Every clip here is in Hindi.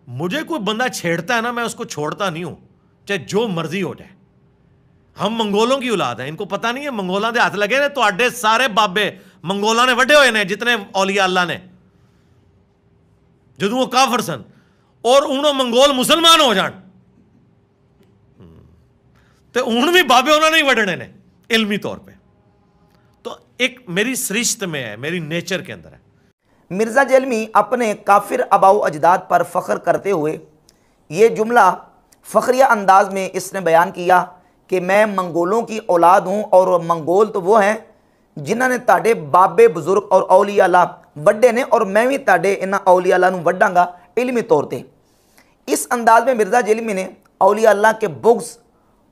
मुझे कोई बंदा छेड़ता है ना, मैं उसको छोड़ता नहीं हूं, चाहे जो मर्जी हो जाए। हम मंगोलों की औलाद हैं, इनको पता नहीं है मंगोलों के हाथ लगे ने तो आडे सारे बाबे मंगोलों ने वड्डे हुए ने, जितने औलिया अल्लाह ने, जो वो काफर सन, और उन्होंने मंगोल मुसलमान हो जान तो हूं भी बाबे उन्होंने ही वड्डने ने इल्मी तौर पे। तो एक मेरी सरिश्त में है, मेरी नेचर के अंदर है। मिर्ज़ा जेलमी अपने काफिर आबाओ अजदाद पर फ़ख्र करते हुए ये जुमला फ़ख्रिया अंदाज में इसने बयान किया कि मैं मंगोलों की औलाद हूँ, और मंगोल तो वो हैं जिन्होंने ताडे बाबे बुजुर्ग और औलिया अल्लाह वड्डे ने, और मैं भी ताडे इन्हां औलिया अल्लाह नूं वड्डांगा इल्मी तौर पर। इस अंदाज में मिर्ज़ा जेलमी ने औलिया अल्लाह के बुग़्ज़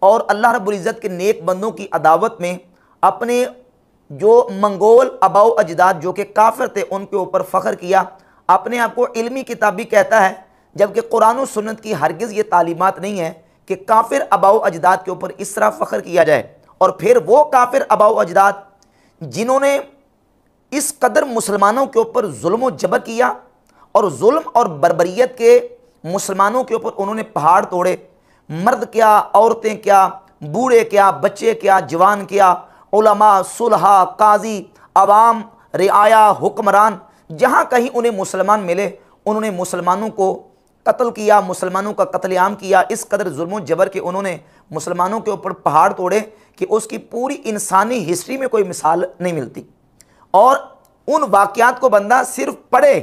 और अल्लाह रब्बुल इज़्ज़त के नेक बंदों की अदावत में अपने जो मंगोल आबाओ अजदाद जो कि काफिर थे उनके ऊपर फ़ख्र किया। अपने आप को इल्मी किताबी कहता है, जबकि कुरान और सुन्नत की हरगिज़ ये तालीमात नहीं है कि काफिर आबाओ अजदाद के ऊपर इस तरह फ़ख्र किया जाए। और फिर वो काफिर आबाओ अजदाद जिन्होंने इस कदर मुसलमानों के ऊपर जुल्म व जबर किया, और जुल्म और बर्बरियत के मुसलमानों के ऊपर उन्होंने पहाड़ तोड़े, मर्द क्या, औरतें क्या, बूढ़े क्या, बच्चे क्या, जवान क्या, उलमा, सुलहा, काजी, अवाम, रियाया, हुक्मरान, जहाँ कहीं उन्हें मुसलमान मिले उन्होंने मुसलमानों को कत्ल किया, मुसलमानों का कत्लेआम किया। इस कदर जुल्म जबर के उन्होंने मुसलमानों के ऊपर पहाड़ तोड़े कि उसकी पूरी इंसानी हिस्ट्री में कोई मिसाल नहीं मिलती। और उन वाक़यात को बंदा सिर्फ पढ़े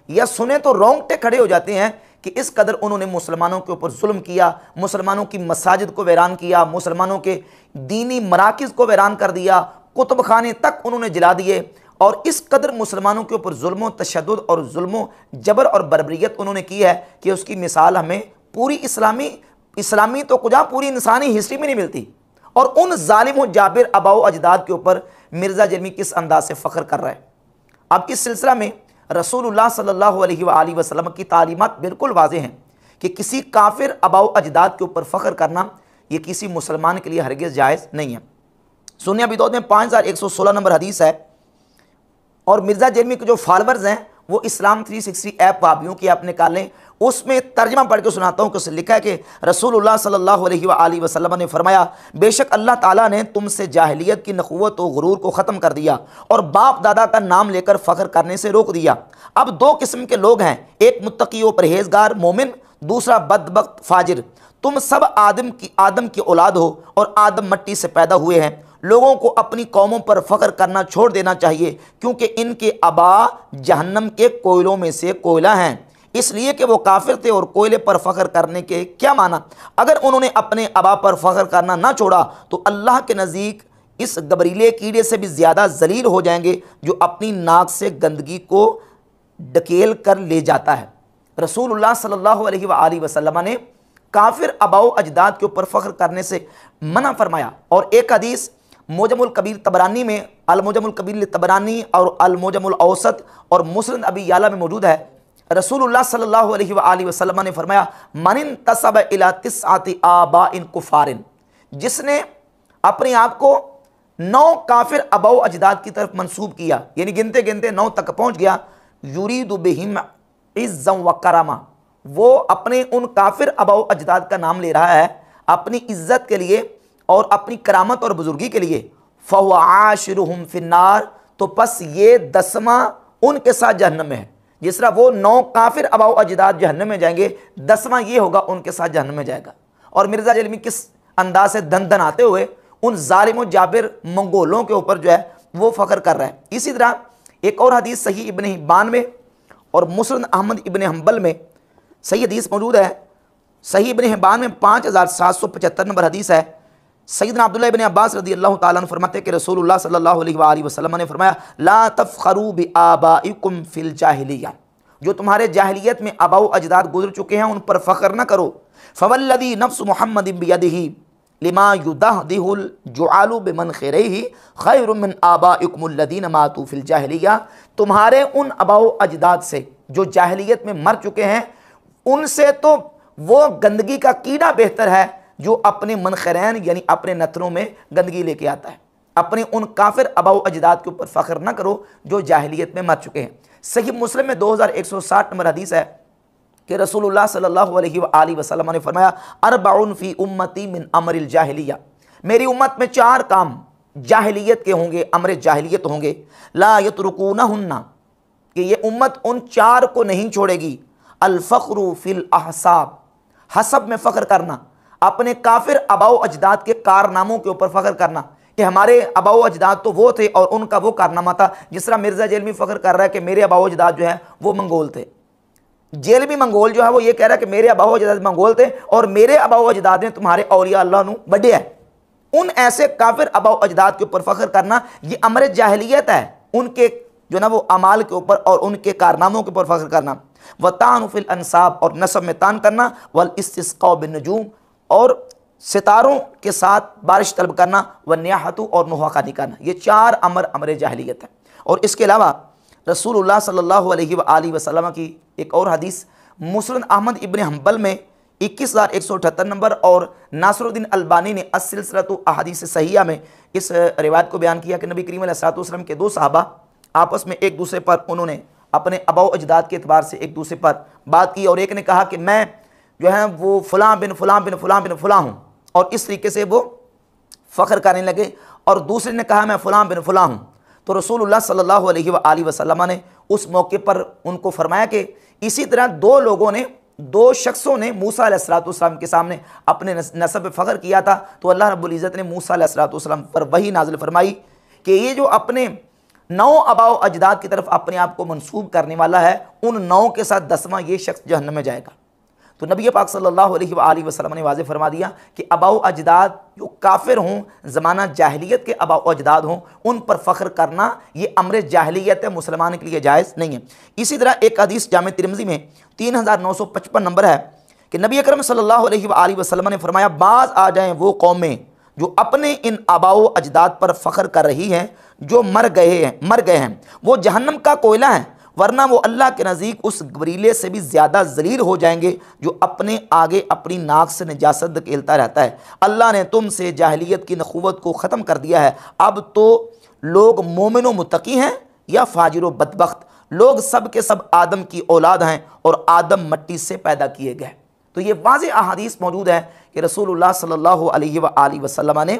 या सुने तो रोंगटे खड़े हो जाते हैं कि इस कदर उन्होंने मुसलमानों के ऊपर जुल्म किया, मुसलमानों की मसाजिद को वैरान किया, मुसलमानों के दीनी मराकिज़ को वैरान कर दिया, कुतुब खाने तक उन्होंने जला दिए, और इस कदर मुसलमानों के ऊपर जुल्म तशद्दुद और जुल्म जबर और बर्बरियत उन्होंने की है कि उसकी मिसाल हमें पूरी इस्लामी तो कुछ पूरी इंसानी हिस्ट्री में नहीं मिलती। और उन जालिम जाबिर आबाओ अजदाद के ऊपर मिर्ज़ा जेलमी किस अंदाज से फ़ख्र कर रहा है। अब इस सिलसिला में रसूलुल्लाह सल्लल्लाहु अलैहि वसल्लम की तालीमात बिल्कुल वाज़ेह हैं कि किसी काफिर आबाओ अजदाद के ऊपर फ़ख्र करना ये किसी मुसलमान के लिए हरगिज़ जायज़ नहीं है। सुन्नी अबी दाऊद में 5116 नंबर हदीस है। और मिर्ज़ा जेलमी के जो फॉलोअर्स हैं वो इस्लाम 360 ऐप वाबियों की आप निकालें, उसमें तर्जमा पढ़ के सुनाता हूँ कि उसमें लिखा है कि रसूलुल्लाह सल्लल्लाहु अलैहि वसल्लम ने फरमाया, बेशक अल्लाह ताला ने तुमसे जाहिलियत की नखुवत और गुरूर को ख़त्म कर दिया और बाप दादा का नाम लेकर फ़ख्र करने से रोक दिया। अब दो किस्म के लोग हैं, एक मुत्तकी व परहेज़गार मोमिन, दूसरा बदबख्त फाजिर। तुम सब आदम की औलाद हो और आदम मट्टी से पैदा हुए हैं। लोगों को अपनी कौमों पर फ़ख्र करना छोड़ देना चाहिए, क्योंकि इनके आबा जहन्नम के कोयलों में से कोयला हैं, इसलिए कि वो काफिर थे और कोयले पर फ़ख्र करने के क्या माना। अगर उन्होंने अपने आबा पर फ़ख्र करना ना छोड़ा तो अल्लाह के नज़दीक इस गबरीले कीड़े से भी ज़्यादा जलील हो जाएंगे जो अपनी नाक से गंदगी को ढकेल कर ले जाता है। रसूलुल्लाह सल्लल्लाहु अलैहि वसल्लम ने काफिर आबाओ अजदाद के ऊपर फ़ख्र करने से मना फरमाया। और एक हदीस मोजमुल कबीर तबरानी में, अल मोजमुल कबीर तबरानी और अल मोजमुल औसत और मुस्नद अबी याला में मौजूद है। रसूलुल्लाह सल्लल्लाहु अलैहि वसल्लम ने फरमाया, मनिन तसब इला तिस्आति आबाइन कुफारिन, जिसने अपने आप को 9 काफिर आबाओ अजदाद की तरफ मंसूब किया, यानी गिनते गिनते 9 तक पहुँच गया। युरीदु बिहिम इज़्ज़म व करमा, वो अपने उन काफिर आबाओ अजदाद का नाम ले रहा है अपनी इज्जत के लिए और अपनी करामत और बुजुर्गी के लिए। फ़हुवा आशिरुहुम फिन्नार, तो बस ये 10वां उनके साथ जहन्नम में है। जिस तरह वो 9 काफिर आबाओ अजदाद जहन्नम में जाएंगे, 10वां ये होगा उनके साथ जहन्नम में जाएगा। और मिर्ज़ा जेलमी किस अंदाज से दन दन आते हुए उन जालिम जाबिर मंगोलों के ऊपर जो है वो फ़ख्र कर रहा है। इसी तरह एक और हदीस सही इब्न हिब्बान में और मुस्नद अहमद इब्न हम्बल में सही हदीस मौजूद है। सही इब्न हिब्बान में 5775 नंबर हदीस है। सैयदना अब्दुल्लाह इब्न अब्बास रज़ियल्लाहु ताला अन्हु फरमाते कि रसूलुल्लाह सल्लल्लाहु अलैहि वसल्लम ने फरमाया, ला तफ़ख़रू बि आबाइकुम फ़िल जाहिलिया, जो तुम्हारे जाहिलियत में आबाओ अजदाद गुजर चुके हैं उन पर फ़ख्र न करो। फ़वल्लज़ी नफ्सु मुहम्मदिन बियदिही लिमा युदहदिहुल जुआलु बिमनख़िरैहि ख़ैरुम मिन आबाइकुमुल लज़ीना मातू फ़िल जाहिलिया, तुम्हारे उन आबाओ अजदाद से जो जाहिलियत में मर चुके हैं उनसे तो वो गंदगी का कीड़ा बेहतर है जो अपने मनखरैन यानी अपने नथनों में गंदगी लेके आता है। अपने उन काफिर आबाओ अजदाद के ऊपर फ़ख्र न करो जो जाहिलियत में मर चुके हैं। सही मुस्लिम में 2160 नंबर हदीस है। कि रसूलुल्लाह सल्लल्लाहु अलैहि वसल्लम ने फरमाया, अरबाउन फी उम्मती मिन अमरिल जाहिलिया, मेरी उम्मत में 4 काम जाहिलियत के होंगे, अमर जाहिलियत होंगे, ला यतरुकूनहुन्ना, कि ये उम्मत उन 4 को नहीं छोड़ेगी। अल फ़ख्रु फिल अहसाब, हसब में फ़ख्र करना, अपने काफिर अबाओ अजदाद के कारनामों के ऊपर फ़ख्र करना कि हमारे अबाओ अजदाद तो वो थे और उनका वो कारनामा था। जिस तरह मिर्ज़ा जेलमी फ़ख्र कर रहा है कि मेरे अबाओ अजदाद जो है वो मंगोल थे, जेलमी मंगोल जो है वो ये कह रहा है कि मेरे अबाओ अजदाद मंगोल थे और मेरे अबाओ अजदाद ने तुम्हारे औलिया अल्लाह नू बड़े है। उन ऐसे काफिर अबाओ अजदाद के ऊपर फ़ख्र करना ये अमर जाहिलियत है, उनके जो ना वो अमाल के ऊपर और उनके कारनामों के ऊपर फ़ख्र करना। व तान फिल अंसाब, और नसब में तान करना। वल इस्तिस्क़ा बिन नजूम, और सितारों के साथ बारिश तलब करना। व नियाहतु, और नुहाखानी करना। ये 4 अमर जाहिलियत है। और इसके अलावा रसूलुल्लाह सल्लल्लाहु अलैहि वसल्लम की एक और हदीस मुस्नद अहमद इब्न हंबल में 21,178 नंबर और नासरुद्दीन अलबानी ने अस-सिलसिलतु अहादीस सहीहा में इस रिवायत को बयान किया कि नबी करीम अलैहिस्सलातु वस्सलाम के 2 सहाबा आपस में एक दूसरे पर उन्होंने अपने अबाओ अजदाद के एतबार से एक दूसरे पर बात की, और एक ने कहा कि मैं जो है वो फ़लाँ बिन फ़लाँ बिन फ़लाँ बिन फ़लाँ हूँ, और इस तरीके से वो फ़ख्र करने लगे, और दूसरे ने कहा मैं फ़लाँ बिन फ़लाँ हूँ। तो रसूलुल्लाह सल्लल्लाहु अलैहि वसल्लम ने उस मौके पर उनको फरमाया कि इसी तरह 2 शख्सों ने मूसा अलैहिस्सलातु वस्सलाम के सामने अपने नसब पे फ़ख्र किया था। तो अल्लाह रब्बुल इज़्ज़त ने मूसा अलैहिस्सलातु वस्सलाम पर वही नाज़िल फरमाई कि ये जो अपने 9 अबाओ अजदाद की तरफ अपने आप को मंसूब करने वाला है, उन 9 के साथ 10वां ये शख्स जहन्नम में जाएगा। तो नबी पाक सल्लल्लाहु अलैहि वसल्लम ने वाज़ेह फरमा दिया कि अबाओ अजदाद जो काफिर हों, ज़माना जाहिलियत के अबाओ अजदाद हों, उन पर फ़ख्र करना ये अमर जाहिलियत है, मुसलमान के लिए जायज़ नहीं है। इसी तरह एक हदीस जामे तिरमिज़ी में 3955 नंबर है कि नबी अकरम सल्लल्लाहु अलैहि वसल्लम ने फरमाया, बाज़ आ जाएँ वो कौमें जो अपने इन अबाओ अजदाद पर फ़ख्र कर रही हैं जो मर गए हैं, वो जहन्नम का कोयला है, वरना वो अल्लाह के नज़दीक उस गबरीले से भी ज़्यादा ज़लील हो जाएंगे जो अपने आगे अपनी नाक से निजासत धकेलता रहता है। अल्लाह ने तुमसे जाहिलियत की नखुवत को ख़त्म कर दिया है, अब तो लोग मोमिन व मुत्तकी हैं या फाजिर व बदबख्त, लोग सब के सब आदम की औलाद हैं और आदम मिट्टी से पैदा किए गए। तो ये वाज़ेह अहादीस मौजूद है कि रसूलुल्लाह सल्लल्लाहु अलैहि वसल्लम ने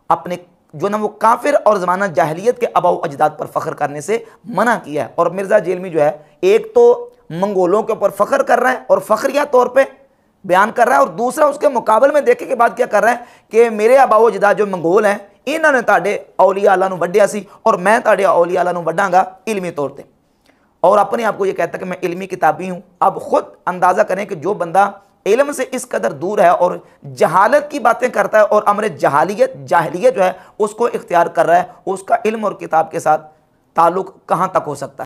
अपने जो ना वो काफिर और ज़माना जाहिलियत के अबाओ अजदाद पर फ़ख्र करने से मना किया है। और मिर्ज़ा जेलमी जो है, एक तो मंगोलों के ऊपर फ़ख्र कर रहा है और फ़ख्रिया तौर पे बयान कर रहा है, और दूसरा उसके मुकाबले में देखे के बाद क्या कर रहा है कि मेरे अबाओ अजदाद जो मंगोल हैं, इन्होंने ताड़े औलिया अल्लाह नू वड्डिया सी और मैं ताड़े औलिया अल्लाह नू वड्डांगा इल्मी तौर पर, और अपने आप को ये कहता है कि मैं इल्मी किताबी हूँ। अब ख़ुद अंदाज़ा करें कि जो बंदा इल्म से इस कदर दूर है और जहालत की बातें करता है और अमर जाहिलियत जो है उसको इख्तियार कर रहा है, उसका इल्म और किताब के साथ ताल्लुक़ कहाँ तक हो सकता है।